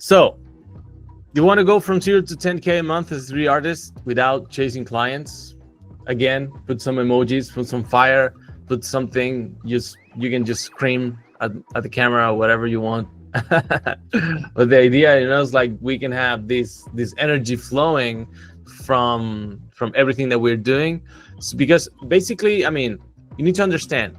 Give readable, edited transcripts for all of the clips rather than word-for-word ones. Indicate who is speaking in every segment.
Speaker 1: So you want to go from 0 to 10K a month as 3D artist without chasing clients? Again, put some emojis, put some fire, put something. Just you can just scream at the camera or whatever you want. But the idea, is like we can have this energy flowing from everything that we're doing. So because basically, I mean, you need to understand,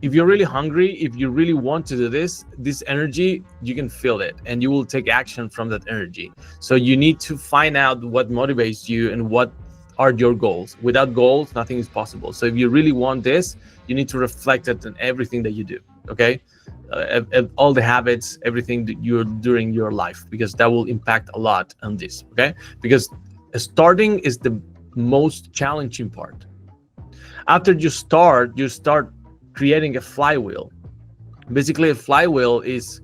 Speaker 1: if you're really hungry, if you really want to do this energy, you can feel it and you will take action from that energy. So you need to find out what motivates you and what are your goals. Without goals, nothing is possible. So if you really want this, you need to reflect it in everything that you do. Okay, all the habits, everything that you're doing in your life, because that will impact a lot on this. Okay, because starting is the most challenging part. After you start creating a flywheel. Basically, a flywheel is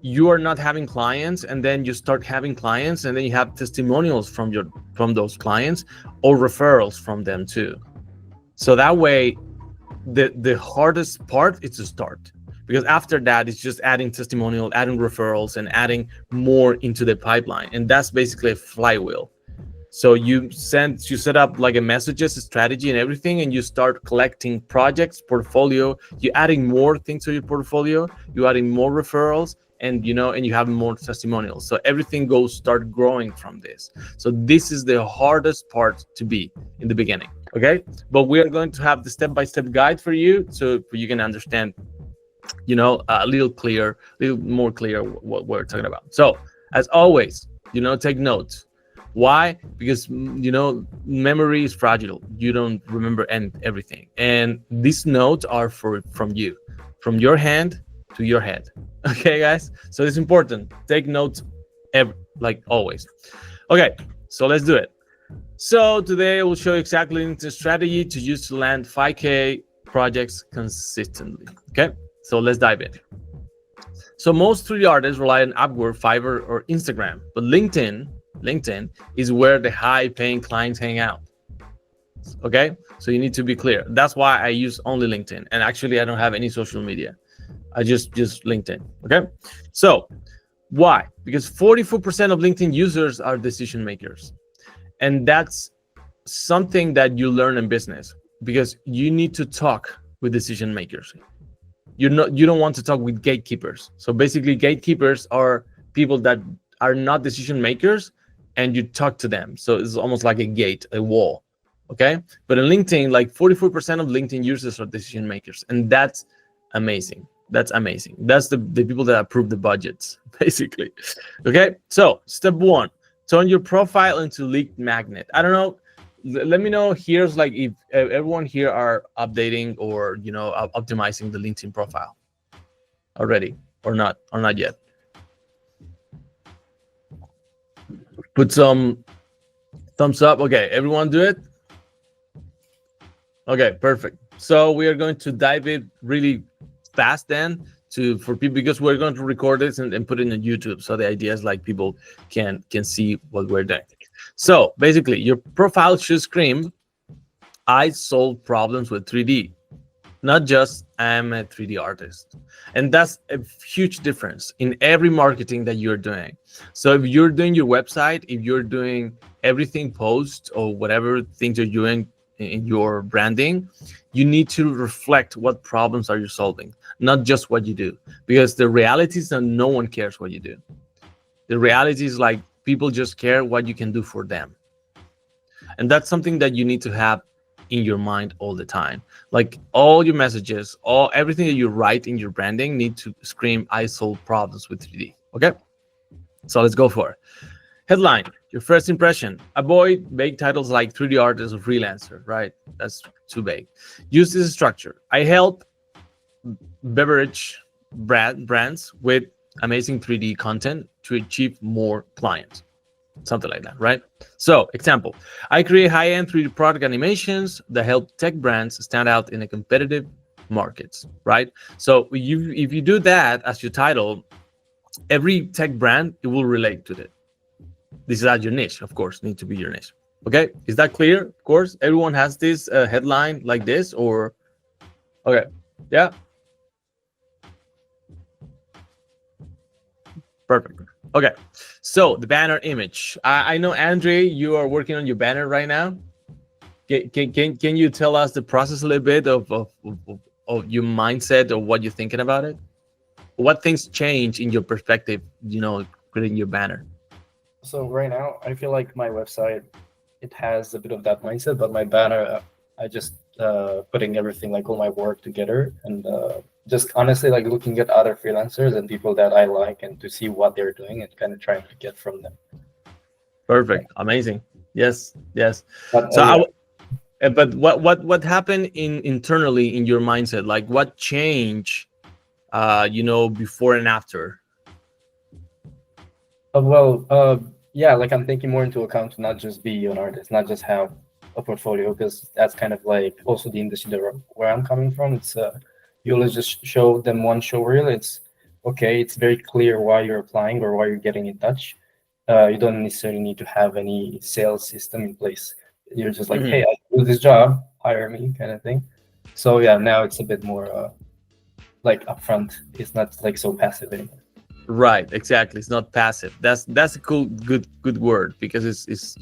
Speaker 1: you are not having clients, and then you start having clients, and then you have testimonials from those clients or referrals from them too. So that way, the hardest part is to start, because after that it's just adding testimonial, adding referrals, and adding more into the pipeline, and that's basically a flywheel. So you set up like a messages, a strategy, and everything, and you start collecting projects, portfolio. You're adding more things to your portfolio. You're adding more referrals, and you have more testimonials. So everything start growing from this. So this is the hardest part to be in the beginning. Okay, but we are going to have the step-by-step guide for you, so you can understand, a little more clear what we're talking about. So as always, take notes. Why? Because memory is fragile. You don't remember everything, and these notes are from you, from your hand to your head. Okay, guys. So it's important. Take notes, like always. Okay, so let's do it. So today I will show you exactly the strategy to use to land 5K projects consistently. Okay, so let's dive in. So most 3D artists rely on Upwork, Fiverr, or Instagram, but LinkedIn is where the high-paying clients hang out. Okay, so you need to be clear. That's why I use only LinkedIn, and actually I don't have any social media. I just LinkedIn. Okay, so why? Because 44% of LinkedIn users are decision makers, and that's something that you learn in business, because you need to talk with decision makers. You don't want to talk with gatekeepers. So basically, gatekeepers are people that are not decision makers, and you talk to them. So it's almost like a gate, a wall. Okay, but in LinkedIn, like 44% of LinkedIn users are decision makers, and that's amazing. That's the people that approve the budgets, basically. Okay, so step one, turn your profile into lead magnet. I don't know, let me know here's like if everyone here are updating or optimizing the LinkedIn profile already, or not yet. Put some thumbs up. Okay, everyone do it. Okay, perfect. So we are going to dive in really fast then for people, because we're going to record this and put it in YouTube. So the idea is like people can see what we're doing. So basically, your profile should scream, I solve problems with 3D, not just I'm a 3D artist. And that's a huge difference in every marketing that you're doing. So if you're doing your website, if you're doing everything post or whatever things you're doing in your branding, you need to reflect what problems are you solving, not just what you do. Because the reality is that no one cares what you do. The reality is like people just care what you can do for them. And that's something that you need to have in your mind all the time. Like all your messages, everything that you write in your branding need to scream, I solve problems with 3D. Okay, so let's go for it. Headline, your first impression. Avoid vague titles like 3D artist or freelancer, right? That's too vague. Use this structure. I help beverage brands with amazing 3D content to achieve more clients. Something like that, right? So example, I create high-end 3D product animations that help tech brands stand out in a competitive markets, right? So if you do that as your title, every tech brand, it will relate to it. This is at your niche, of course, need to be your niche. Okay, is that clear? Of course, everyone has this headline like this, or okay, yeah, perfect. Okay, so the banner image. I know, Andre, you are working on your banner right now. Can you tell us the process a little bit of your mindset or what you're thinking about it? What things change in your perspective, creating your banner?
Speaker 2: So right now, I feel like my website it has a bit of that mindset, but my banner, I just putting everything like all my work together and just honestly like looking at other freelancers and people that I like and to see what they're doing and kind of trying to get from them. Yeah.
Speaker 1: Perfect, amazing. Yes, yes.
Speaker 2: But
Speaker 1: So
Speaker 2: yeah,
Speaker 1: but what happened internally in your mindset? Like what changed, before and after?
Speaker 2: well, yeah, like I'm taking more into account to not just be an artist, not just have a portfolio, because that's kind of like also the industry that where I'm coming from. It's you always just show them one show reel. It's okay. It's very clear why you're applying or why you're getting in touch. You don't necessarily need to have any sales system in place. You're just like,
Speaker 1: Mhm.
Speaker 2: hey, I do this job, hire me, kind of thing. So yeah, now it's a bit more like upfront. It's not like so passive anymore.
Speaker 1: Right, exactly. It's not passive. That's a cool, good word, because it's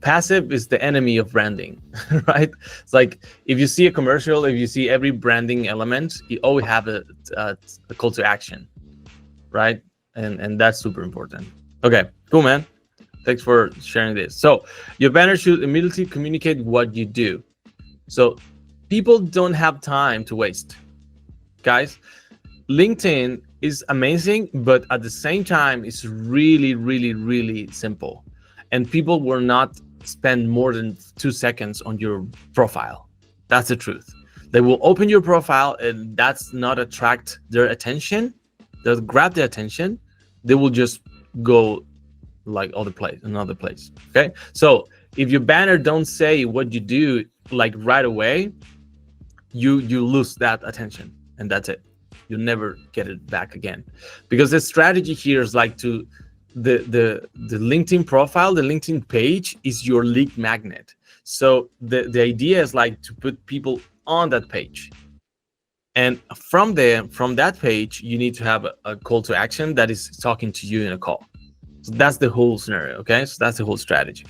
Speaker 1: passive is the enemy of branding, right? It's like if you see a commercial, if you see every branding element, you always have a call to action, right? And that's super important. Okay, cool, man. Thanks for sharing this. So your banner should immediately communicate what you do. So people don't have time to waste, guys. LinkedIn is amazing, but at the same time, it's really, really, really simple. And people will not spend more than 2 seconds on your profile. That's the truth. They will open your profile and that's not attract their attention. They'll grab their attention. They will just go like another place. Okay. So if your banner don't say what you do like right away, you lose that attention and that's it. You'll never get it back again, because the strategy here is like to the LinkedIn profile, the LinkedIn page is your lead magnet. So the idea is like to put people on that page, and from that page you need to have a call to action that is talking to you in a call. So that's the whole scenario. Okay, so that's the whole strategy.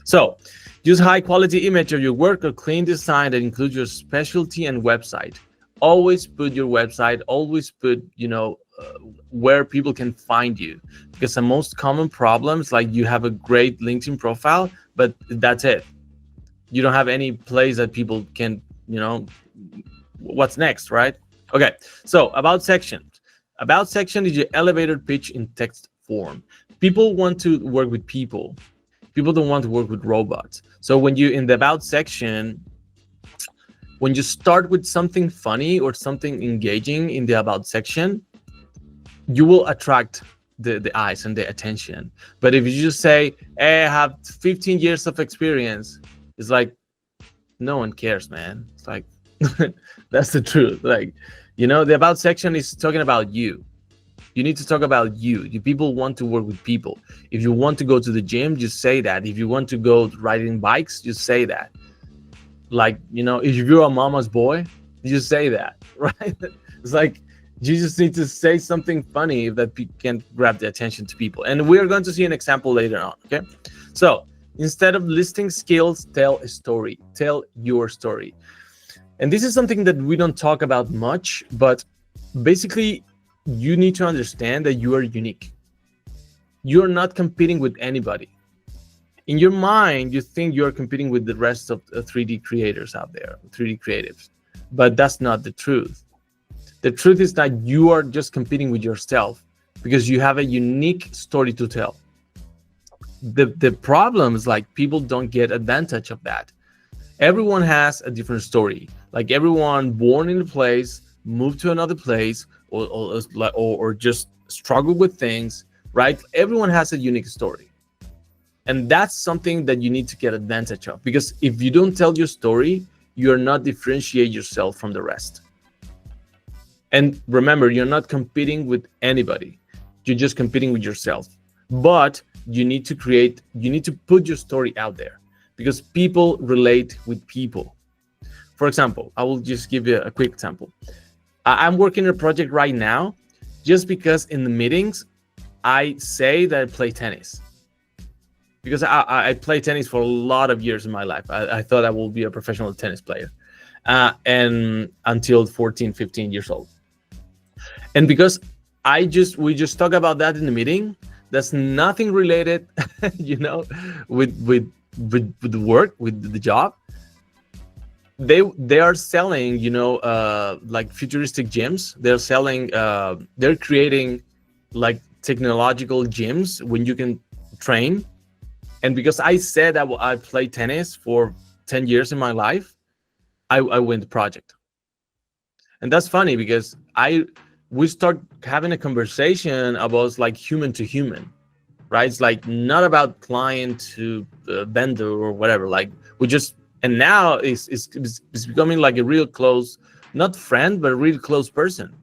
Speaker 1: So use high quality image of your work or clean design that includes your specialty and website. Always put your website, always put where people can find you, because the most common problems, like you have a great LinkedIn profile but that's it. You don't have any place that people can, what's next, right? Okay, so about section is your elevator pitch in text form. People want to work with people. People don't want to work with robots. So when you in the about section, when you start with something funny or something engaging in the about section, you will attract the eyes and the attention. But if you just say, hey, I have 15 years of experience, it's like no one cares, man. It's like that's the truth. Like, the about section is talking about you. You need to talk about you. People want to work with people. If you want to go to the gym, just say that. If you want to go riding bikes, just say that. Like, if you're a mama's boy, you just say that, right? It's like you just need to say something funny that can grab the attention to people. And we're going to see an example later on. Okay, so instead of listing skills, tell a story. Tell your story. And this is something that we don't talk about much, but basically you need to understand that you are unique. You're not competing with anybody. In your mind, you think you're competing with the rest of the 3D creators out there, 3D creatives, but that's not the truth. The truth is that you are just competing with yourself because you have a unique story to tell. The problem is like people don't get advantage of that. Everyone has a different story. Like everyone born in a place, moved to another place, or just struggle with things, right? Everyone has a unique story. And that's something that you need to get advantage of, because if you don't tell your story, you're not differentiate yourself from the rest. And remember, you're not competing with anybody. You're just competing with yourself. But you need to put your story out there, because people relate with people. For example, I will just give you a quick example. I'm working on a project right now just because in the meetings, I say that I play tennis because I play tennis for a lot of years in my life. I thought I will be a professional tennis player, and until 14, 15 years old. And because we just talk about that in the meeting, that's nothing related, you know, with the work, with the job. They are selling, you know, like futuristic gyms. They're selling, they're creating like technological gyms when you can train. And because I said that I played tennis for 10 years in my life, I win the project. And that's funny because we start having a conversation about like human to human, right? It's like not about client to vendor or whatever. Like we just, and now it's becoming like a real close, not friend, but a real close person.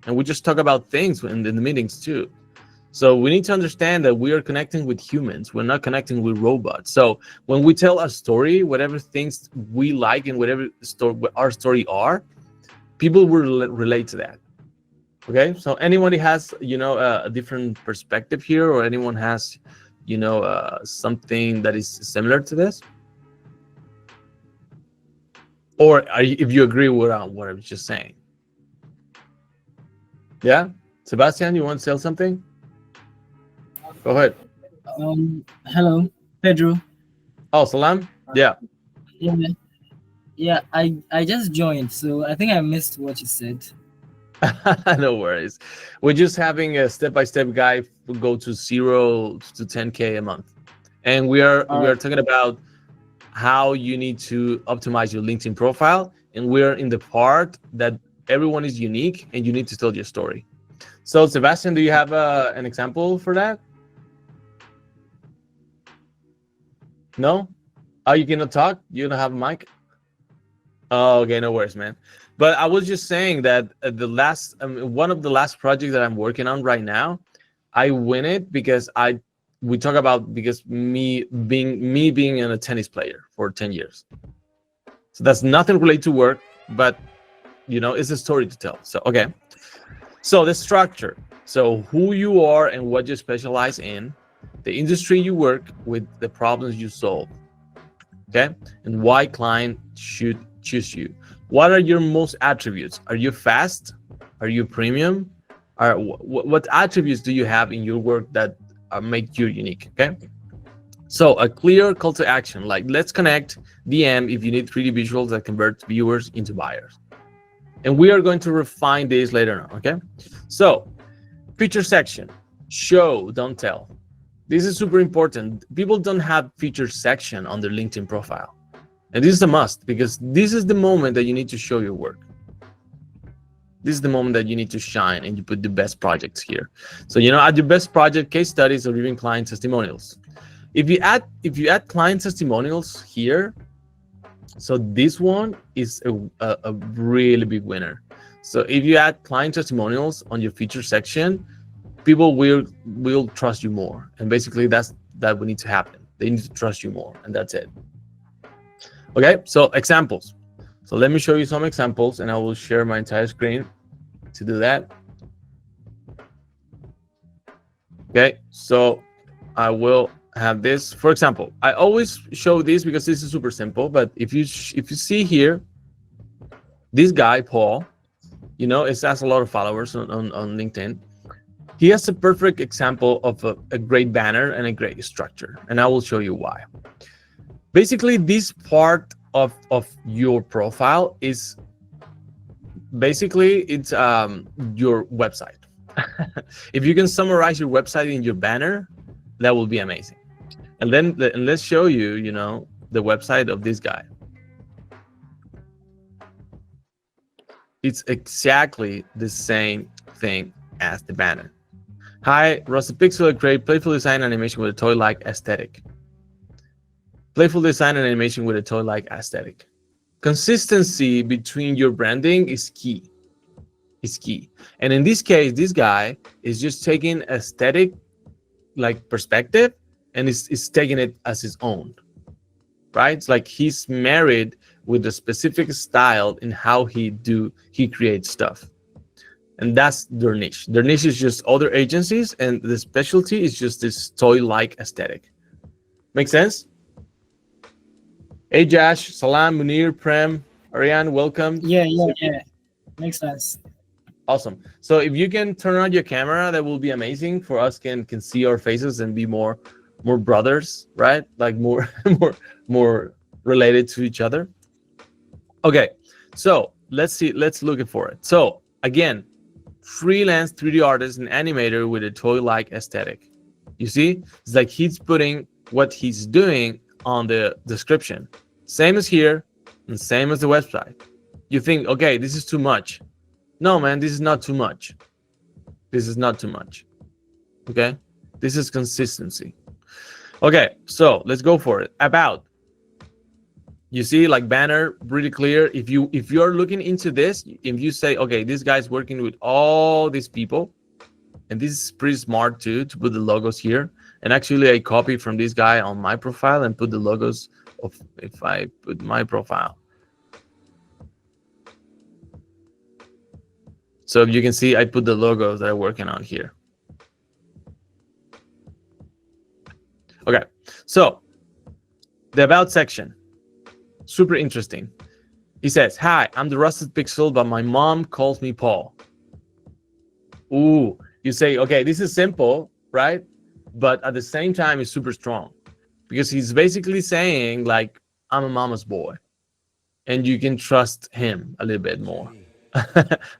Speaker 1: And we just talk about things in the meetings too. So we need to understand that we are connecting with humans. We're not connecting with robots. So when we tell a story, whatever things we like and whatever our story are, people will relate to that. Okay. So anybody has, you know, a different perspective here, or anyone has, you know, something that is similar to this? Or if you agree with what I was just saying. Yeah. Sebastian, you want to sell something? Go ahead.
Speaker 3: Hello, Pedro.
Speaker 1: Oh, Salam. Yeah.
Speaker 3: Yeah, yeah. I just joined, so I think I missed what you said.
Speaker 1: No worries. We're just having a step-by-step guide to go to 0 to 10K a month, and we are
Speaker 3: All right.
Speaker 1: talking about how you need to optimize your LinkedIn profile, and we're in the part that everyone is unique and you need to tell your story. So, Sebastian, do you have an example for that? No? Oh, you cannot talk? You don't have a mic? Oh, okay, no worries, man. But I was just saying that one of the last projects that I'm working on right now, I win it because we talk about because me being a tennis player for 10 years. So that's nothing related to work, but you know, it's a story to tell. So okay. So the structure. So who you are and what you specialize in, the industry you work with, the problems you solve. Okay, and why client should choose you. What are your most attributes? Are you fast? Are you premium? What attributes do you have in your work that make you unique? Okay, so a clear call to action, like let's connect, DM if you need 3D visuals that convert viewers into buyers. And we are going to refine this later on. Okay, so feature section, show, don't tell. This is super important. People don't have feature section on their LinkedIn profile. And this is a must because this is the moment that you need to show your work. This is the moment that you need to shine and you put the best projects here. So, you know, at your best project, case studies or even client testimonials. If you add client testimonials here, so this one is a really big winner. So if you add client testimonials on your feature section, people will trust you more. And basically that will need to happen. They need to trust you more, and that's it. Okay, so examples. So let me show you some examples, and I will share my entire screen to do that. Okay, so I will have this. For example, I always show this because this is super simple. But if you see here, this guy Paul, you know, it has a lot of followers on LinkedIn. He has a perfect example of a great banner and a great structure, and I will show you why. Basically, this part of your profile is basically it's your website. If you can summarize your website in your banner, that will be amazing. And then let's show you, you know, the website of this guy. It's exactly the same thing as the banner. Hi, Rosa Pixel, create playful design animation with a toy-like aesthetic. Playful design and animation with a toy-like aesthetic. Consistency between your branding is key. Is key. And in this case, this guy is just taking aesthetic like perspective and is taking it as his own. Right? It's like he's married with a specific style in how he creates stuff. And that's their niche. Their niche is just other agencies, and the specialty is just this toy-like aesthetic. Make sense? Hey, Josh, Salam, Munir, Prem, Ariane, welcome.
Speaker 3: Yeah. Makes sense.
Speaker 1: Awesome. So if you can turn on your camera, that will be amazing for us. Can see our faces and be more brothers, right? Like more more related to each other. Okay, so let's see. Let's look for it. So again, freelance 3D artist and animator with a toy-like aesthetic. You see, it's like he's putting what he's doing on the description. Same as here and same as the website. You think, okay, this is too much. No, man, this is not too much. This is not too much. Okay, this is consistency. Okay, so let's go for it. About. You see, like banner, really clear. If you're looking into this, if you say, okay, this guy's working with all these people, and this is pretty smart too, to put the logos here. And actually, I copy from this guy on my profile and put the logos of, if I put my profile. So you can see, I put the logos that I'm working on here. Okay, so the about section. Super interesting. He says, hi, I'm the Rusted Pixel, but my mom calls me Paul. Ooh, you say, okay, this is simple, right? But at the same time, it's super strong because he's basically saying, like, I'm a mama's boy and you can trust him a little bit more.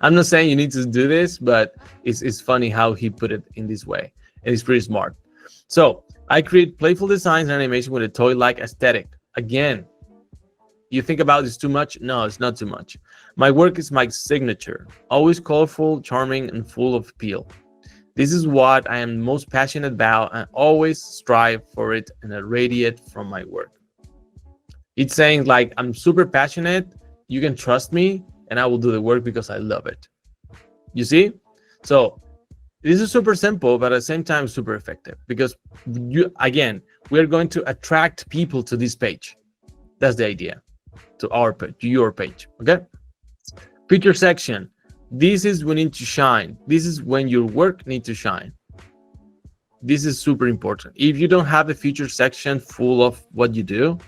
Speaker 1: I'm not saying you need to do this, but it's funny how he put it in this way. And it's pretty smart. So I create playful designs and animation with a toy-like aesthetic. Again, you think about it's too much? No, it's not too much. My work is my signature, always colorful, charming, and full of appeal. This is what I am most passionate about and always strive for it and radiate from my work. It's saying, like, I'm super passionate, you can trust me, and I will do the work because I love it. You see? So this is super simple, but at the same time, super effective because we're going to attract people to this page. That's the idea. To our page, to your page. Okay. Feature section. This is when it needs to shine. This is when your work needs to shine. This is super important. If you don't have a feature section full of what you do,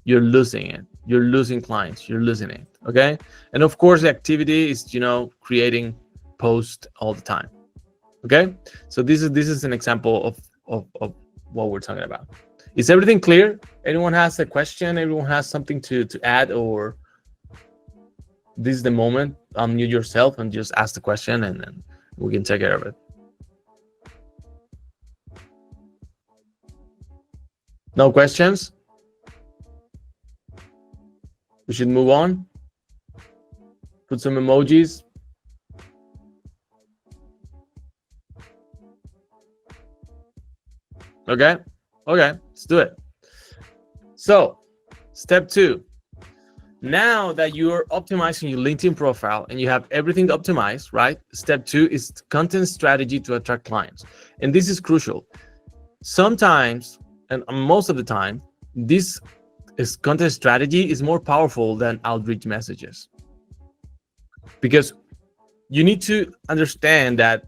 Speaker 1: you're losing it. You're losing clients. You're losing it. Okay. And of course, the activity is, creating posts all the time. Okay. So this is an example of what we're talking about. Is everything clear? Anyone has a question? Everyone has something to add, or this is the moment? Unmute yourself and just ask the question, and then we can take care of it. No questions? We should move on. Put some emojis. Okay. Okay, let's do it. So, step 2. Now that you're optimizing your LinkedIn profile and you have everything optimized, right? Step 2 is content strategy to attract clients. And this is crucial. Sometimes, and most of the time, this content strategy is more powerful than outreach messages. Because you need to understand that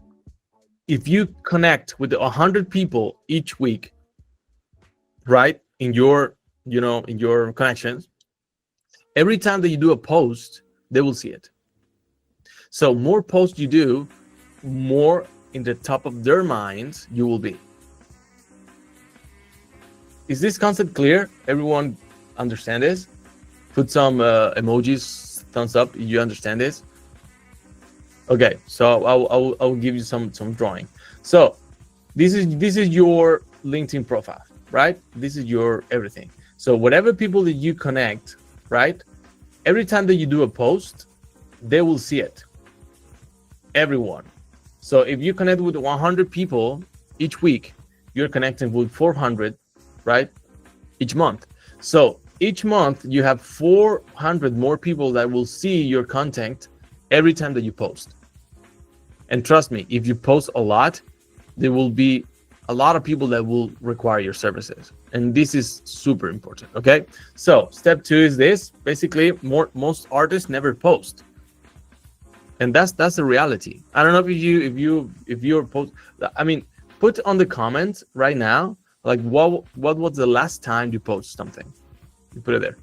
Speaker 1: if you connect with 100 people each week, right, in your connections, every time that you do a post, they will see it. So more posts you do, more in the top of their minds you will be. Is this concept clear? Everyone understand this? Put some emojis, thumbs up. You understand this? Okay, so I'll give you some drawing. So this is your LinkedIn profile. Right? This is your everything. So whatever people that you connect, right? Every time that you do a post, they will see it. Everyone. So if you connect with 100 people each week, you're connecting with 400, right? Each month. So each month you have 400 more people that will see your content every time that you post. And trust me, if you post a lot, there will be a lot of people that will require your services, and this is super important. Okay, so step 2 is this. Basically, most artists never post. And that's the reality. I don't know if you're post. I mean, put on the comments right now, like what was the last time you post something? You put it there.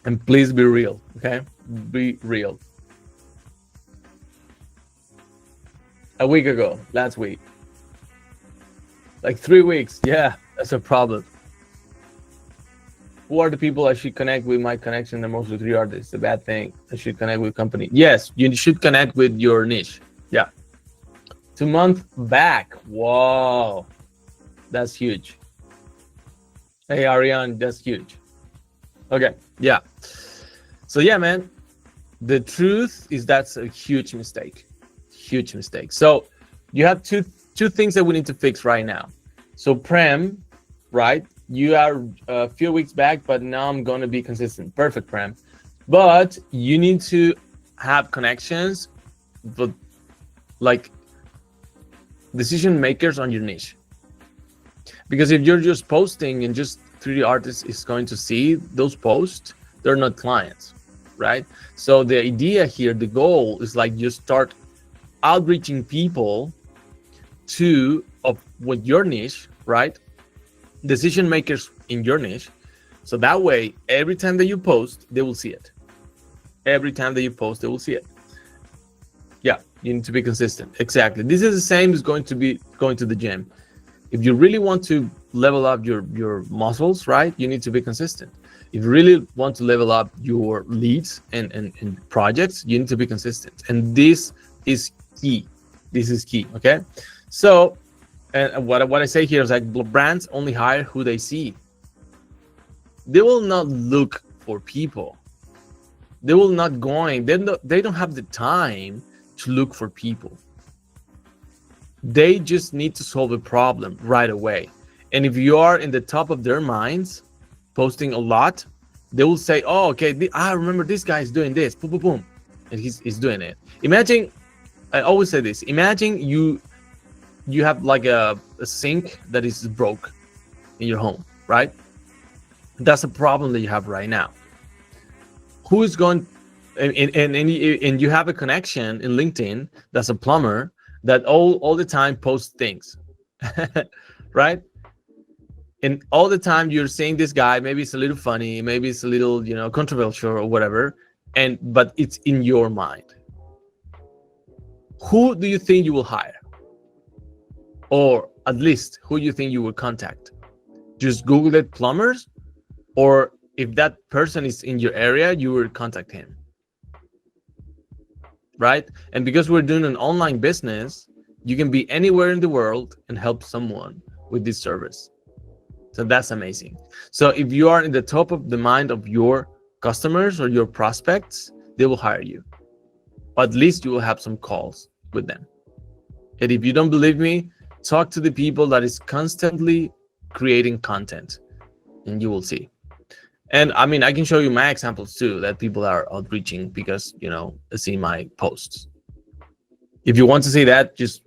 Speaker 1: And please be real, okay? Be real. A week ago, last week. Like 3 weeks. Yeah, that's a problem. Who are the people I should connect with? My connection, they're mostly 3 artists. The bad thing, I should connect with company. Yes, you should connect with your niche. Yeah. 2 months back. Whoa. That's huge. Hey, Ariane, that's huge. Okay, yeah. So yeah, man, the truth is that's a huge mistake. Huge mistake. So you have two things that we need to fix right now. So Prem, right? You are a few weeks back, but now I'm going to be consistent. Perfect, Prem. But you need to have connections, but like decision makers on your niche. Because if you're just posting and just 3D artists is going to see those posts, they're not clients, right? So the idea here, the goal is like you start outreaching people to with your niche, right? Decision makers in your niche. So that way, every time that you post, they will see it. Every time that you post, they will see it. Yeah, you need to be consistent. Exactly. This is the same as going to the gym. If you really want to level up your muscles, right, you need to be consistent. If you really want to level up your leads and projects, you need to be consistent. And this is key. This is key, okay? So, and what I say here is like brands only hire who they see. They will not look for people. They will not they don't have the time to look for people. They just need to solve a problem right away. And if you are in the top of their minds, posting a lot, they will say, oh, okay, I remember this guy is doing this, boom, boom, boom. And he's doing it. Imagine, I always say this, imagine you have like a sink that is broke in your home, right? That's a problem that you have right now. Who is going, and you have a connection in LinkedIn that's a plumber that all the time posts things, right? And all the time you're seeing this guy, maybe it's a little funny, maybe it's a little, controversial or whatever, but it's in your mind. Who do you think you will hire? Or at least who do you think you will contact? Just Google it, plumbers, or if that person is in your area, you will contact him. Right? And because we're doing an online business, you can be anywhere in the world and help someone with this service. So that's amazing. So if you are in the top of the mind of your customers or your prospects, they will hire you. At least you will have some calls with them. And if you don't believe me, talk to the people that is constantly creating content and you will see. And I mean, I can show you my examples too, that people are outreaching because, see my posts. If you want to see that, just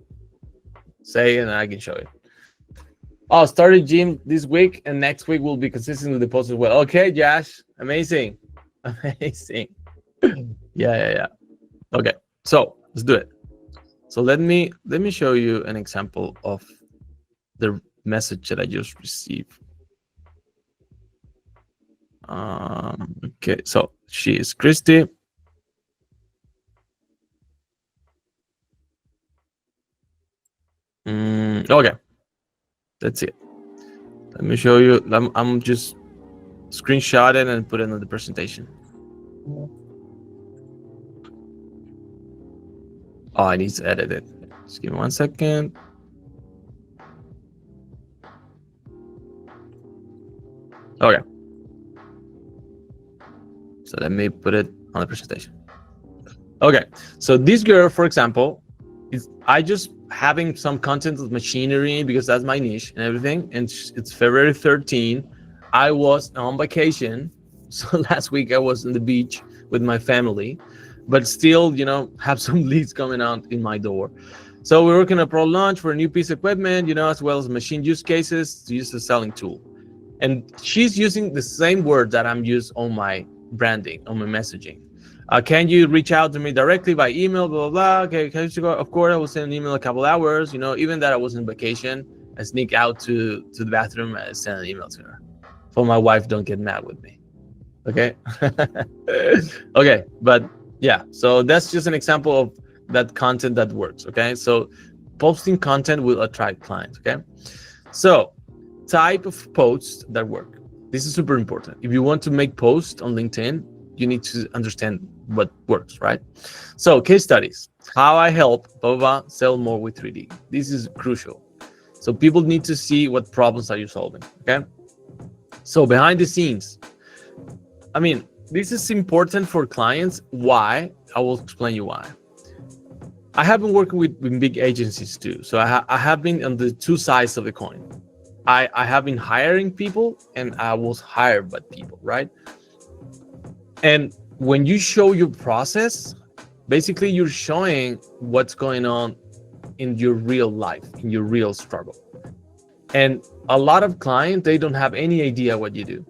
Speaker 1: say and I can show you. Oh, started gym this week and next week will be consistent with the post as well. Okay, Josh, amazing. Amazing. Yeah. Okay, so let's do it. So let me show you an example of the message that I just received. Okay, so she is Christy. Okay, that's it. Let me show you. I'm just screenshotting and put it on the presentation. Oh, I need to edit it. Just give me 1 second. Okay. So let me put it on the presentation. Okay. So this girl, for example, I just having some content of machinery because that's my niche and everything. And it's February 13. I was on vacation. So last week I was on the beach with my family, but still, have some leads coming out in my door. So we're working a pro launch for a new piece of equipment, as well as machine use cases to use a selling tool. And she's using the same word that I'm using on my branding, on my messaging. Can you reach out to me directly by email? Blah, blah, blah. Okay, can you go? Of course, I will send an email a couple hours. You know, even that I was on vacation, I sneak out to the bathroom and send an email to her. So my wife don't get mad with me. Okay. Okay, but yeah, so that's just an example of that content that works. Okay, so posting content will attract clients. Okay, so type of posts that work. This is super important. If you want to make posts on LinkedIn, you need to understand what works, right? So case studies, how I help Bova sell more with 3D. This is crucial. So people need to see what problems are you solving. Okay, so behind the scenes, I mean, this is important for clients. Why? I will explain you why. I have been working with big agencies too. So I have been on the two sides of the coin. I have been hiring people and I was hired by people, right? And when you show your process, basically you're showing what's going on in your real life, in your real struggle. And a lot of clients, they don't have any idea what you do.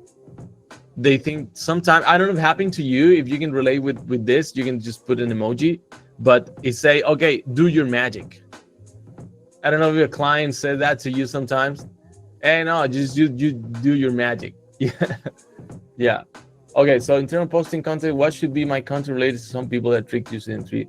Speaker 1: They think sometimes, I don't know if it happened to you, if you can relate with this, you can just put an emoji, but it say, okay, do your magic. I don't know if your client said that to you sometimes. Hey, no, just you do your magic. Yeah. Yeah. Okay, so in terms of posting content, what should be my content related to some people that trick you in 3D?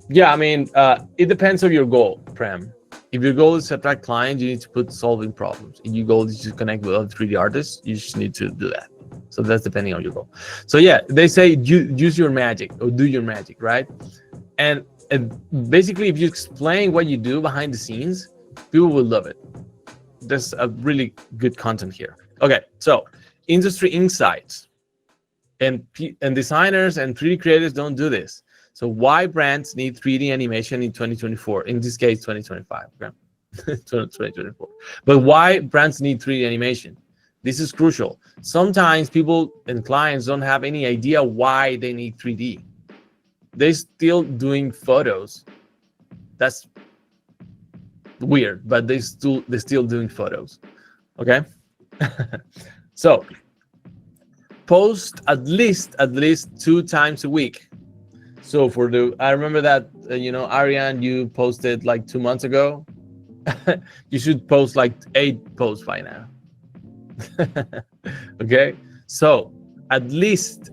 Speaker 1: Yeah, I mean, it depends on your goal, Prem. If your goal is to attract clients, you need to put solving problems. If your goal is to connect with other 3D artists, you just need to do that. So that's depending on your goal. So yeah, they say use your magic or do your magic, right? And basically, if you explain what you do behind the scenes, people will love it. There's a really good content here. Okay, so industry insights, and designers and 3D creators don't do this. So why brands need 3D animation in 2024? In this case, 2025. Okay? 2024. But why brands need 3D animation? This is crucial. Sometimes people and clients don't have any idea why they need 3D. They're still doing photos. That's weird, but they're still doing photos. Okay. So post at least 2 times a week. So I remember that, Ariane, you posted like 2 months ago. You should post like 8 posts by now. Okay. So at least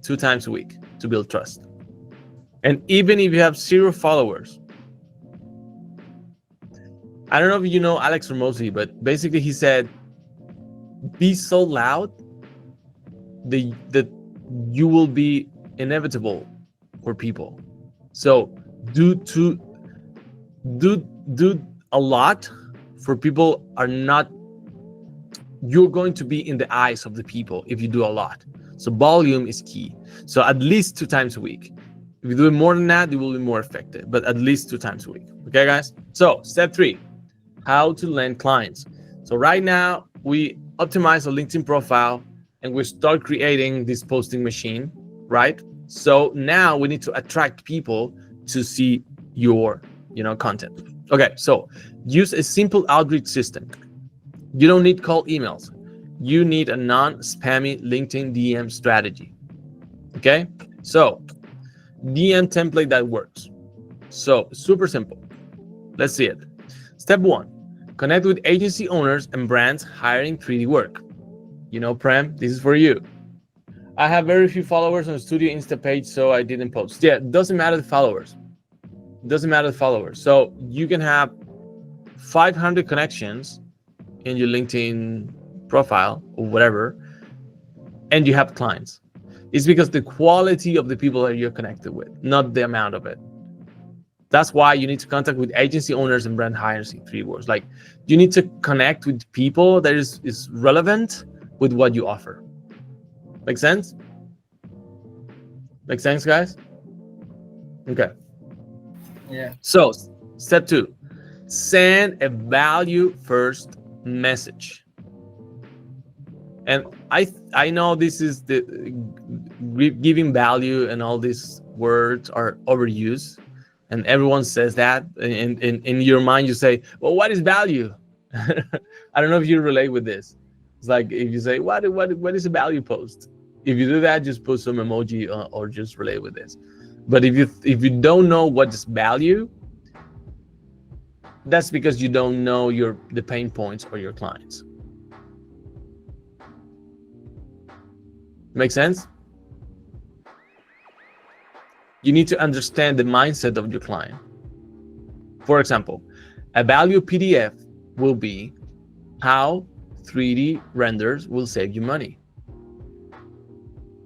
Speaker 1: 2 times a week to build trust. And even if you have 0 followers, I don't know if you know Alex Ramosi, but basically he said, be so loud that you will be inevitable for people. So do a lot for people are not, you're going to be in the eyes of the people if you do a lot. So volume is key. So at least 2 times a week. If you do more than that, you will be more effective, but at least 2 times a week. Okay, guys? So step 3, how to land clients. So right now we optimize a LinkedIn profile and we start creating this posting machine, right? So now we need to attract people to see your, content. Okay, so use a simple outreach system. You don't need cold emails. You need a non-spammy LinkedIn DM strategy. Okay, so DM template that works. So super simple. Let's see it. Step 1, connect with agency owners and brands hiring 3D work. Prem, this is for you. I have very few followers on the Studio Insta page, so I didn't post. Yeah, it doesn't matter the followers. So you can have 500 connections in your LinkedIn profile or whatever, and you have clients. It's because the quality of the people that you're connected with, not the amount of it. That's why you need to contact with agency owners and brand hires in 3 words. Like, you need to connect with people that is relevant with what you offer. Make sense? Make sense, guys? Okay.
Speaker 3: Yeah.
Speaker 1: So step 2, send a value first message. And I know this is the giving value, and all these words are overused, and everyone says that. And in your mind you say, well, what is value? I don't know if you relate with this. It's like if you say, what is a value post? If you do that, just put some emoji or just relate with this. But if you don't know what is value, that's because you don't know the pain points of your clients. Make sense? You need to understand the mindset of your client. For example, a value PDF will be how 3D renders will save you money.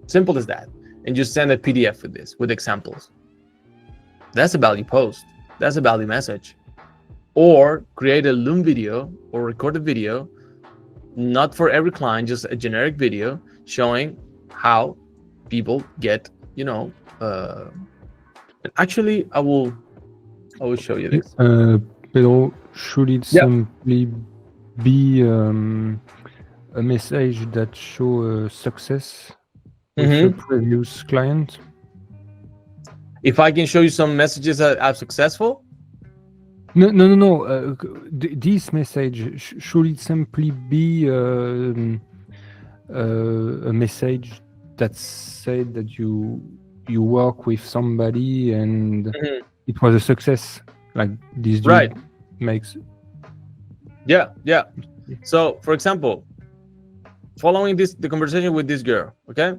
Speaker 1: Simple as that. And just send a PDF with this, with examples. That's a value post. That's a value message. Or create a Loom video or record a video, not for every client, just a generic video showing how people get, actually, I will show you this.
Speaker 4: Pedro, should it simply be a message that show success with the previous client?
Speaker 1: If I can show you some messages that are successful?
Speaker 4: No. This message, should it simply be a message that said that you work with somebody and it was a success, like this dude
Speaker 1: Right.
Speaker 4: makes?
Speaker 1: Yeah. So, for example, following the conversation with this girl, okay?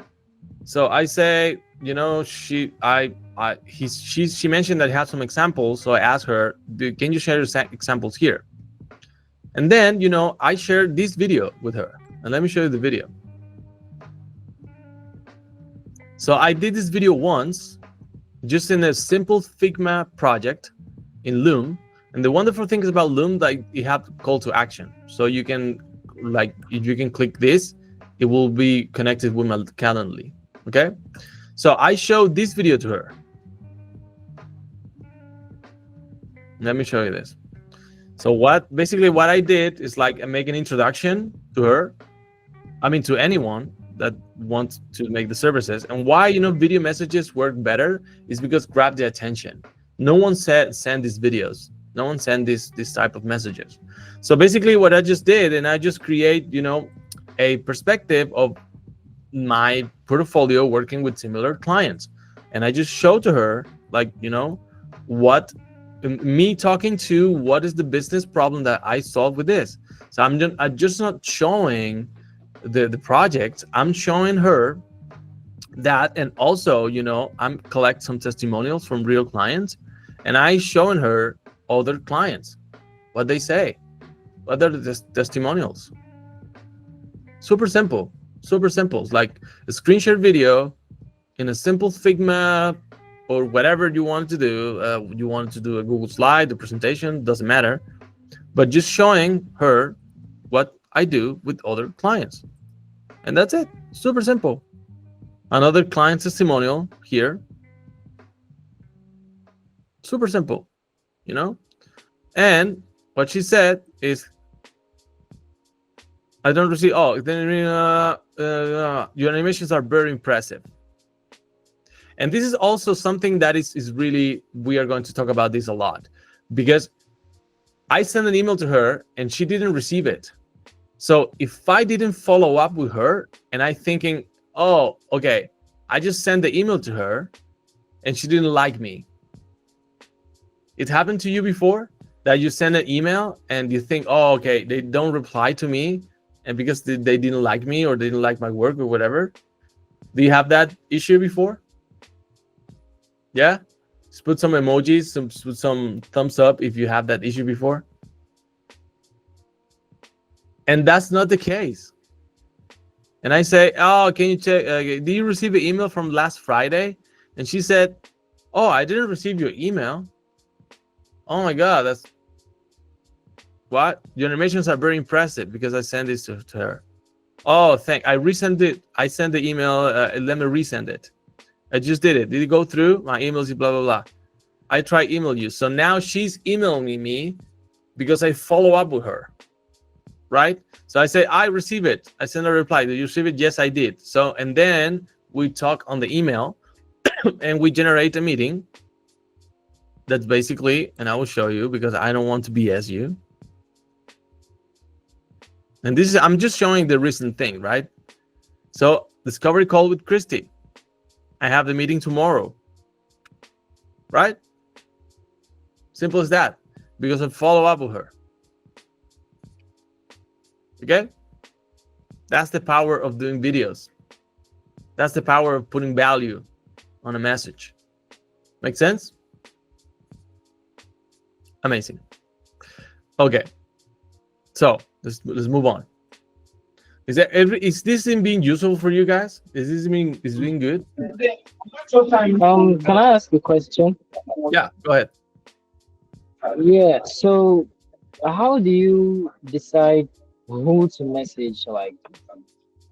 Speaker 1: So I say, she mentioned that I have some examples. So I asked her, can you share your examples here? And then, I shared this video with her. And let me show you the video. So I did this video once, just in a simple Figma project in Loom. And the wonderful thing is about Loom, like you have call to action. So you can, if you can click this, it will be connected with my Calendly. Okay, so I showed this video to her. Let me show you this. So basically what I did is I make an introduction to her. I mean, to anyone that wants to make the services. And why, video messages work better is because grab the attention. No one said send these videos. No one sent this type of messages. So basically what I just did, and I just create, a perspective of my portfolio working with similar clients. And I just show to her, what me talking to what is the business problem that I solve with this. So I'm just not showing the project. I'm showing her that, and also, I'm collect some testimonials from real clients, and I showing her other clients, what they say, what are the testimonials. Super simple. Like a screen share video in a simple Figma or whatever you want to do. You want to do a Google slide, the presentation, doesn't matter, but just showing her what I do with other clients. And that's it. Super simple. Another client testimonial here. Super simple, And what she said is, I don't receive. Oh, then your animations are very impressive. And this is also something that is really, we are going to talk about this a lot, because I sent an email to her and she didn't receive it. So if I didn't follow up with her and I thinking, oh, okay, I just sent the email to her and she didn't like me. It happened to you before that you send an email and you think, oh, okay, they don't reply to me. And because they didn't like me or they didn't like my work or whatever. Do you have that issue before? Yeah? Just put some emojis, some thumbs up if you have that issue before. And that's not the case. And I say, oh, can you check? Did you receive an email from last Friday? And she said, oh, I didn't receive your email. Oh my God, that's... What? Your animations are very impressive because I sent this to her. Oh, I resent it. I sent the email. Let me resend it. I just did it. Did it go through? My emails, blah, blah, blah. I try email you. So now she's emailing me because I follow up with her. Right? So I say, I receive it. I send a reply. Did you receive it? Yes, I did. So, and then we talk on the email and we generate a meeting. That's basically, and I will show you because I don't want to BS you. And this is, I'm just showing the recent thing, right? So discovery call with Christy. I have the meeting tomorrow. Right? Simple as that. Because I follow up with her. Okay? That's the power of doing videos. That's the power of putting value on a message. Make sense? Amazing. Okay. So let's move on. Is this being useful for you guys? Is this being good?
Speaker 5: Can I ask a question?
Speaker 1: Yeah, go ahead.
Speaker 5: Yeah, so how do you decide who to message? Like,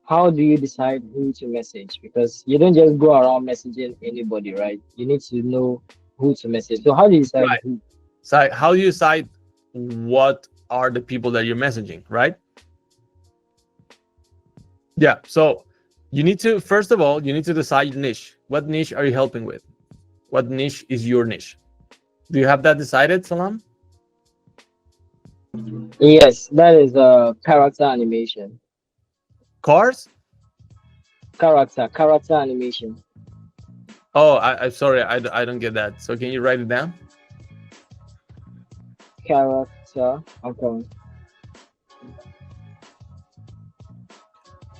Speaker 5: how do you decide who to message? Because you don't just go around messaging anybody, right? You need to know who to message. So how do you decide
Speaker 1: Right.
Speaker 5: who?
Speaker 1: So how do you decide what are the people that you're messaging, right? Yeah, so you need to, first of all, you need to decide your niche. What niche are you helping with? What niche is your niche? Do you have that decided, Salam?
Speaker 5: Yes, that is character animation.
Speaker 1: Cars?
Speaker 5: Character animation.
Speaker 1: Oh, I'm sorry, I don't get that. So can you write it down?
Speaker 5: Character. Okay.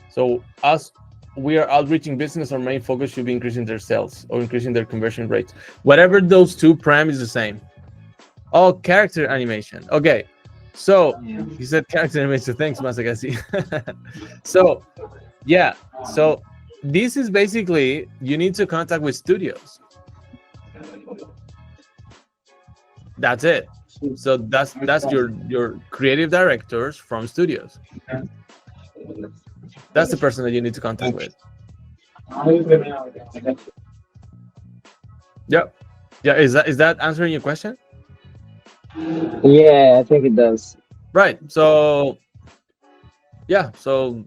Speaker 1: So we are outreaching business, our main focus should be increasing their sales or increasing their conversion rates. Whatever those two parameters is the same. Oh, character animation. Okay. So he said character animation. Thanks, Masagasi. So yeah. So this is basically you need to contact with studios. That's it. So that's your creative directors from studios. That's the person that you need to contact with. Yep. Yeah. Is that answering your question?
Speaker 5: Yeah, I think it does.
Speaker 1: Right. So yeah. So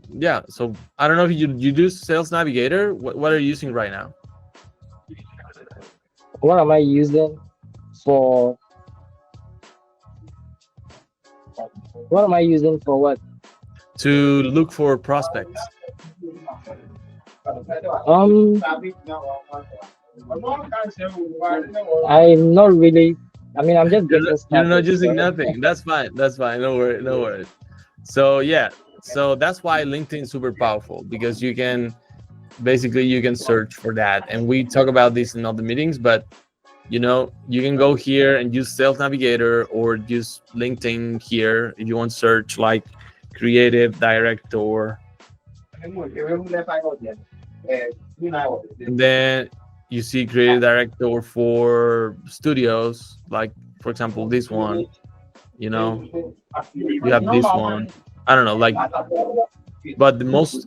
Speaker 1: I don't know if you do Sales Navigator. What are you using right now?
Speaker 5: What am I using for? What am I using for what?
Speaker 1: To look for prospects.
Speaker 5: I'm not really. I mean, I'm just getting
Speaker 1: You're
Speaker 5: started.
Speaker 1: not using
Speaker 5: so-
Speaker 1: nothing. That's fine. No worries. So yeah. So that's why LinkedIn is super powerful, because you can search for that. And we talk about this in other meetings, but you can go here and use Sales Navigator or use LinkedIn here if you want to search like creative director. And then you see creative director for studios, like for example this one. You have this one. I don't know, like, but the most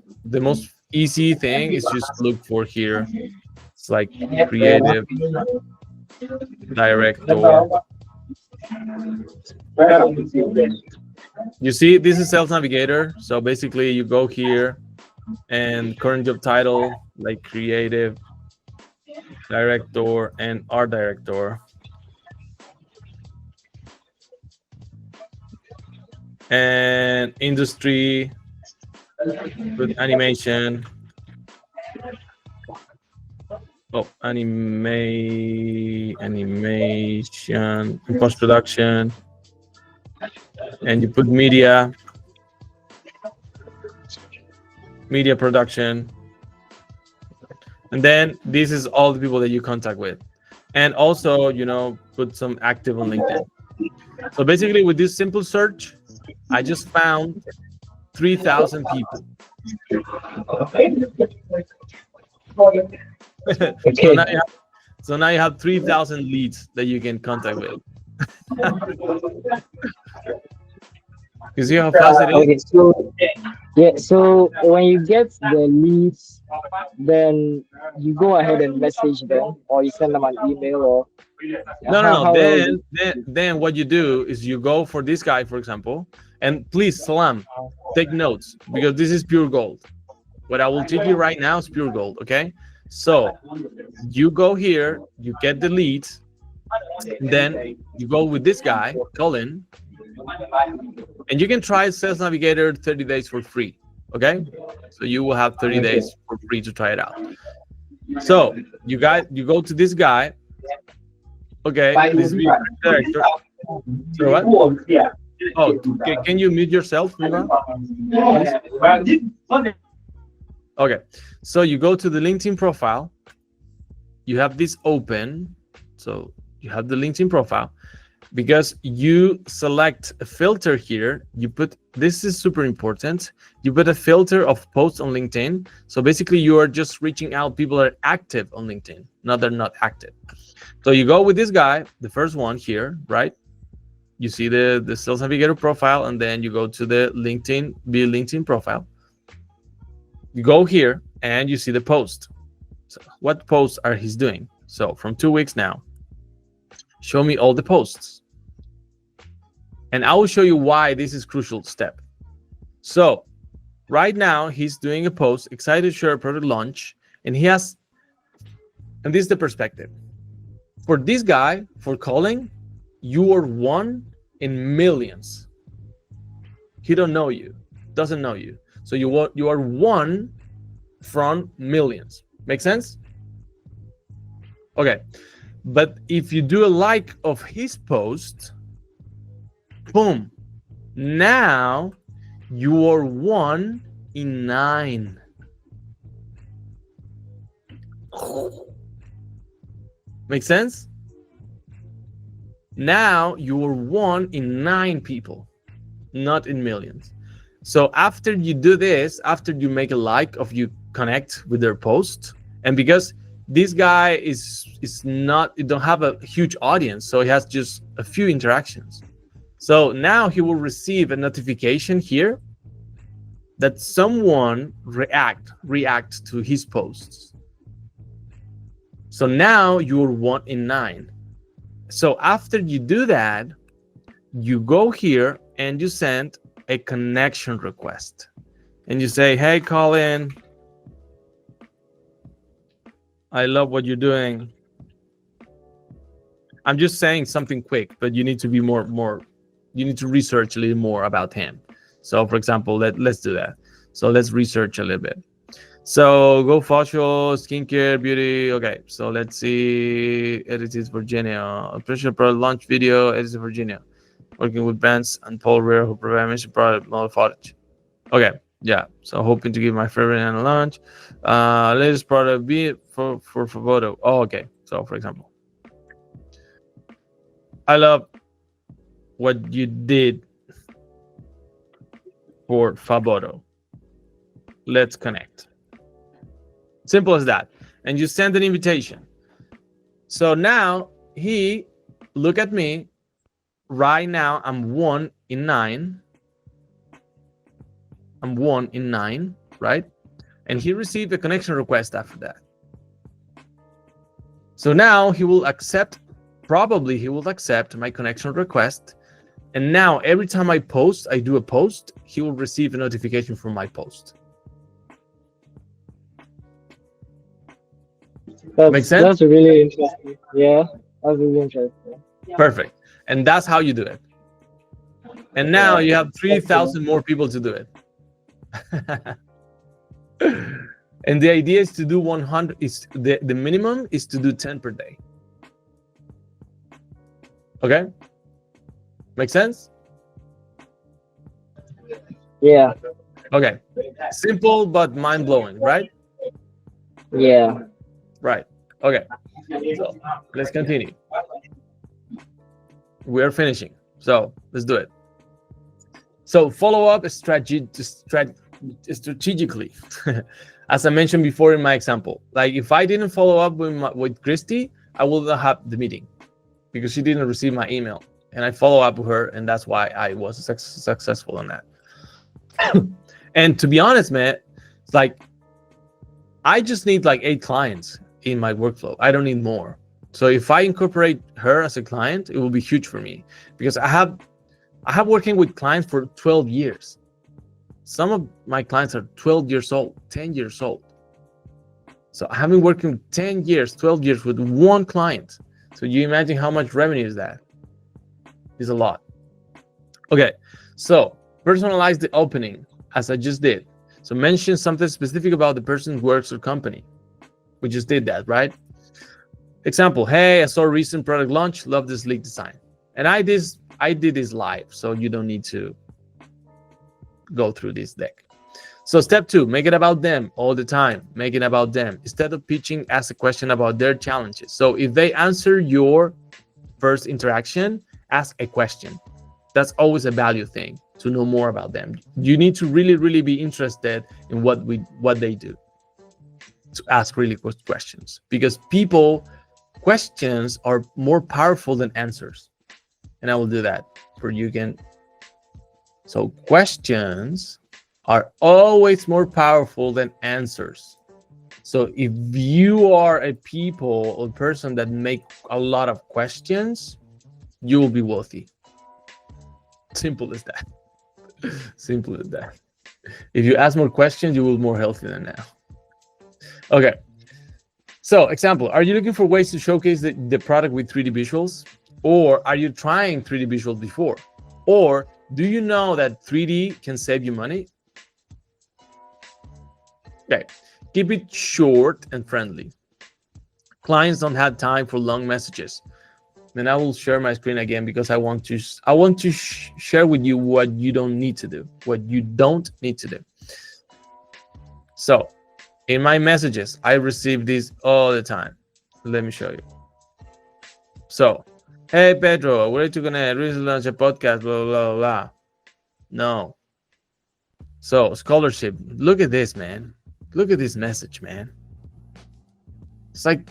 Speaker 1: easy thing is just look for here. It's like creative director. You see, this is Sales Navigator. So basically you go here and current job title, like creative director and art director. And industry with animation. Oh, animation, post-production. And you put media production. And then this is all the people that you contact with. And also, put some active on LinkedIn. So basically with this simple search, I just found 3,000 people.
Speaker 5: Okay.
Speaker 1: So now you have 3,000 leads that you can contact with. You see how fast it is?
Speaker 5: Okay, so when you get the leads, then you go ahead and message them, or you send them an email, or
Speaker 1: No.
Speaker 5: how-
Speaker 1: Then what you do is you go for this guy, for example, and please, Salam, take notes, because this is pure gold. What I will teach you right now is pure gold, okay? So you go here, you get the leads, then you go with this guy, Colin, and you can try Sales Navigator 30 days for free. Okay, so you will have 30 days for free to try it out. So you go to this guy. Okay, this video director. So what? Oh, can you mute yourself, Riva? Okay, so you go to the LinkedIn profile. You have this open. So you have the LinkedIn profile. Because you select a filter here, you put, this is super important, you put a filter of posts on LinkedIn. So basically you are just reaching out people that are active on LinkedIn, not they're not active. So you go with this guy, the first one here, right? You see the Sales Navigator profile, and then you go to the LinkedIn, view LinkedIn profile. You go here and you see the post. So what posts are he's doing? So from 2 weeks now, show me all the posts. And I will show you why this is a crucial step. So right now he's doing a post, excited to share a product launch, and he has, and this is the perspective. For this guy, for calling, you are one in millions. He don't know you, doesn't know you. So you are one from millions. Make sense? Okay. But if you do a like of his post, boom, now you are 1 in 9. Make sense? Now you are 1 in 9 people, not in millions. So after you do this, after you make a like of, you connect with their post, and because this guy is not, you don't have a huge audience, so he has just a few interactions. So now he will receive a notification here that someone react to his posts. So now you're 1 in 9. So after you do that, you go here and you send a connection request. And you say, hey, Colin, I love what you're doing. I'm just saying something quick, but you need to be more, you need to research a little more about him. So for example, let's do that. So let's research a little bit. So go facial, skincare, beauty. Okay, so let's see. Edits Virginia. Official product launch video. Edits Virginia. Working with brands and Paul Rear who provide mission product model footage. Okay, yeah. So hoping to give my favorite and launch. Latest product be for photo. Oh, okay. So for example, I love what you did for Faboto. Let's connect. Simple as that. And you send an invitation. So now he look at me. Right now I'm 1 in 9. I'm 1 in 9, right? And he received a connection request after that. So now he will accept, probably he will accept my connection request. And now every time I do a post, he will receive a notification from my post. Makes sense?
Speaker 5: That's really interesting. Yeah, that's really interesting.
Speaker 1: Perfect. And that's how you do it. And now you have 3,000 more people to do it. And the idea is to do 100. Is the minimum is to do 10 per day. Okay? Make sense?
Speaker 5: Yeah.
Speaker 1: Okay. Simple but mind-blowing, right?
Speaker 5: Yeah.
Speaker 1: Right. Okay. So let's continue. We're finishing. So let's do it. So follow up strategically. As I mentioned before in my example, like if I didn't follow up with Christy, I would not have the meeting because she didn't receive my email, and I follow up with her, and that's why I was successful on that. And to be honest, man, it's like I just need like 8 clients in my workflow. I don't need more. So if I incorporate her as a client, it will be huge for me because I have working with clients for 12 years. Some of my clients are 12 years old, 10 years old. So I have been working 10 years, 12 years with one client. So you imagine how much revenue is that? It's a lot. Okay, so personalize the opening as I just did. So mention something specific about the person's works or company. We just did that, right? Example, hey, I saw a recent product launch, love this sleek design. And I did this live, so you don't need to go through this deck. So step 2, make it about them all the time. Make it about them. Instead of pitching, ask a question about their challenges. So if they answer your first interaction, ask a question. That's always a value thing, to know more about them. You need to really, really be interested in what they do, to ask really good questions, because questions are more powerful than answers. And I will do that for you again. So questions are always more powerful than answers. So if you are a person that make a lot of questions, you will be wealthy. Simple as that. Simple as that. If you ask more questions, you will be more healthy than now. Okay. So example, are you looking for ways to showcase the product with 3D visuals? Or are you trying 3D visuals before? Or do you know that 3D can save you money? Okay, keep it short and friendly. Clients don't have time for long messages. And I will share my screen again because I want to share with you what you don't need to do, So in my messages, I receive this all the time. Let me show you. So, hey Pedro, we're gonna recently launch a podcast, blah blah blah. No. So scholarship. Look at this, man. Look at this message, man. It's like,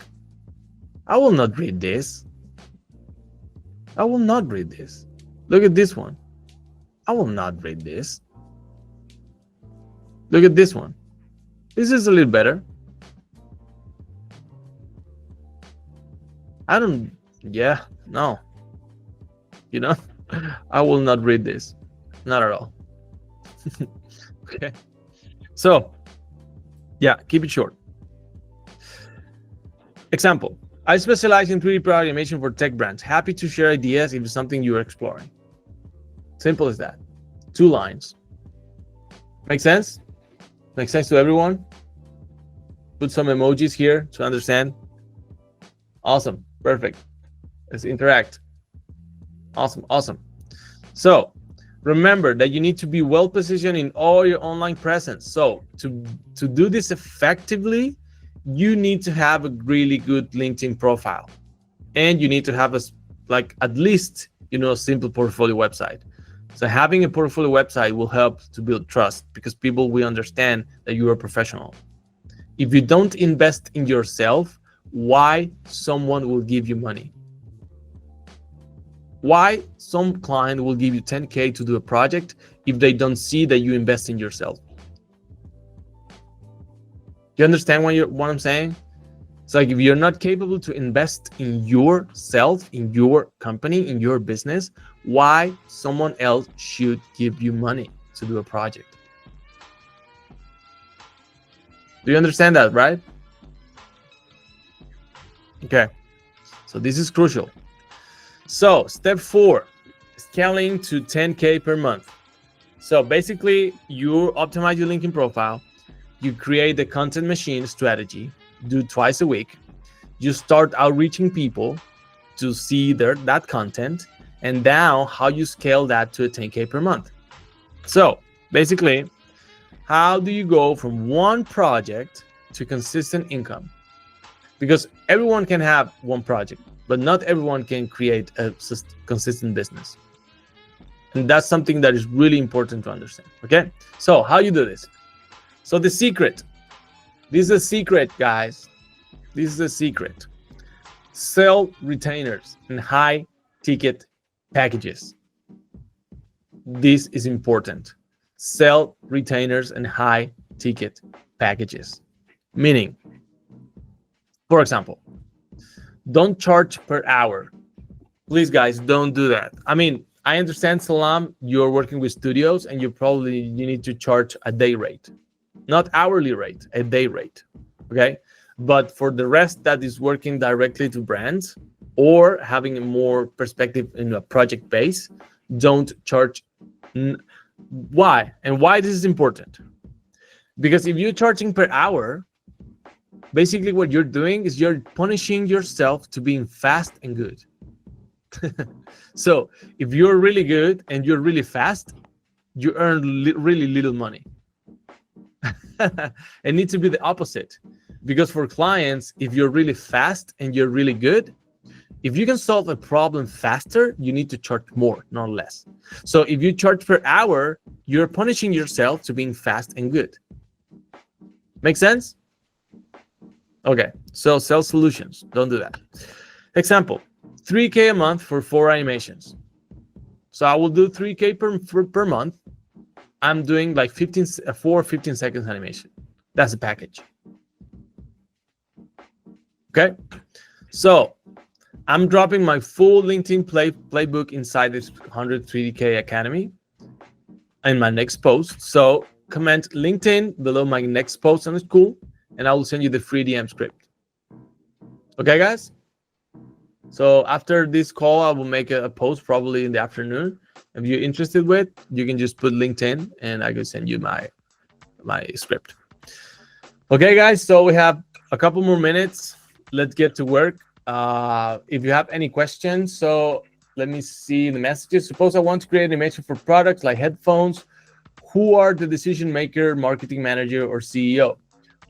Speaker 1: I will not read this. I will not read this. Look at this one. I will not read this. Look at this one. This is a little better. No. I will not read this. Not at all. Okay. So, yeah, keep it short. Example, I specialize in 3D product animation for tech brands. Happy to share ideas if it's something you are exploring. Simple as that. 2 lines. Make sense? Make sense to everyone? Put some emojis here to understand. Awesome. Perfect. Let's interact. Awesome. So remember that you need to be well positioned in all your online presence. So to do this effectively, you need to have a really good LinkedIn profile, and you need to have at least a simple portfolio website. So having a portfolio website will help to build trust, because people will understand that you are a professional. If you don't invest in yourself, why someone will give you money? Why some client will give you 10K to do a project if they don't see that you invest in yourself? You understand what I'm saying? It's like, if you're not capable to invest in yourself, in your company, in your business, why someone else should give you money to do a project? Do you understand that, right? Okay, so this is crucial. So step 4, scaling to 10K per month. So basically, you optimize your LinkedIn profile, you create the content machine strategy, do twice a week, you start outreaching people to see that content, and now how you scale that to a 10K per month. So basically, how do you go from one project to consistent income? Because everyone can have one project, but not everyone can create a consistent business. And that's something that is really important to understand. Okay, so how you do this? So the secret, this is a secret, guys. This is a secret. Sell retainers and high ticket packages. This is important. Sell retainers and high ticket packages. Meaning, for example, don't charge per hour. Please, guys, don't do that. I mean, I understand, Salam, you're working with studios and you need to charge a day rate, not hourly rate, a day rate. Okay. But for the rest that is working directly to brands or having a more perspective in a project base, don't charge. Why? And why this is important? Because if you're charging per hour, basically what you're doing is you're punishing yourself to being fast and good. So if you're really good and you're really fast, you earn really little money. It needs to be the opposite, because for clients, if you're really fast and you're really good, if you can solve a problem faster, you need to charge more, not less. So if you charge per hour, you're punishing yourself to being fast and good. Make sense? Okay, so sell solutions. Don't do that. Example, 3K a month for 4 animations. So I will do 3K per month. I'm doing like 15 seconds animation. That's a package. Okay, so I'm dropping my full LinkedIn playbook inside this 103K Academy in my next post. So comment LinkedIn below my next post on the school, and I will send you the free DM script. Okay, guys? So after this call, I will make a post probably in the afternoon. If you're interested with, you can just put LinkedIn and I can send you my script. Okay, guys, so we have a couple more minutes. Let's get to work. If you have any questions, so let me see the messages. Suppose I want to create animation for products like headphones. Who are the decision maker, marketing manager, or CEO?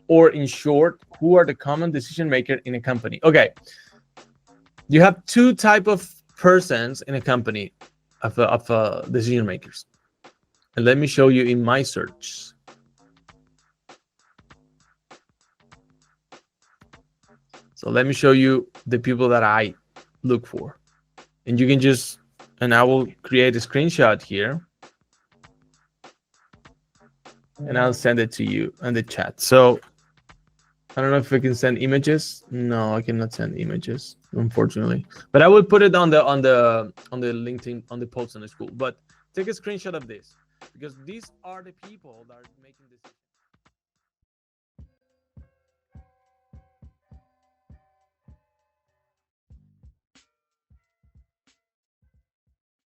Speaker 1: Or in short, who are the common decision maker in a company? Okay, you have two type of persons in a company of decision makers. And let me show you in my search. So let me show you the people that I look for. And you can just, and I will create a screenshot here. And I'll send it to you in the chat. So I don't know if we can send images. No, I cannot send images, unfortunately. But I will put it on the LinkedIn, on the post on the school. But take a screenshot of this, because these are the people that are making decisions.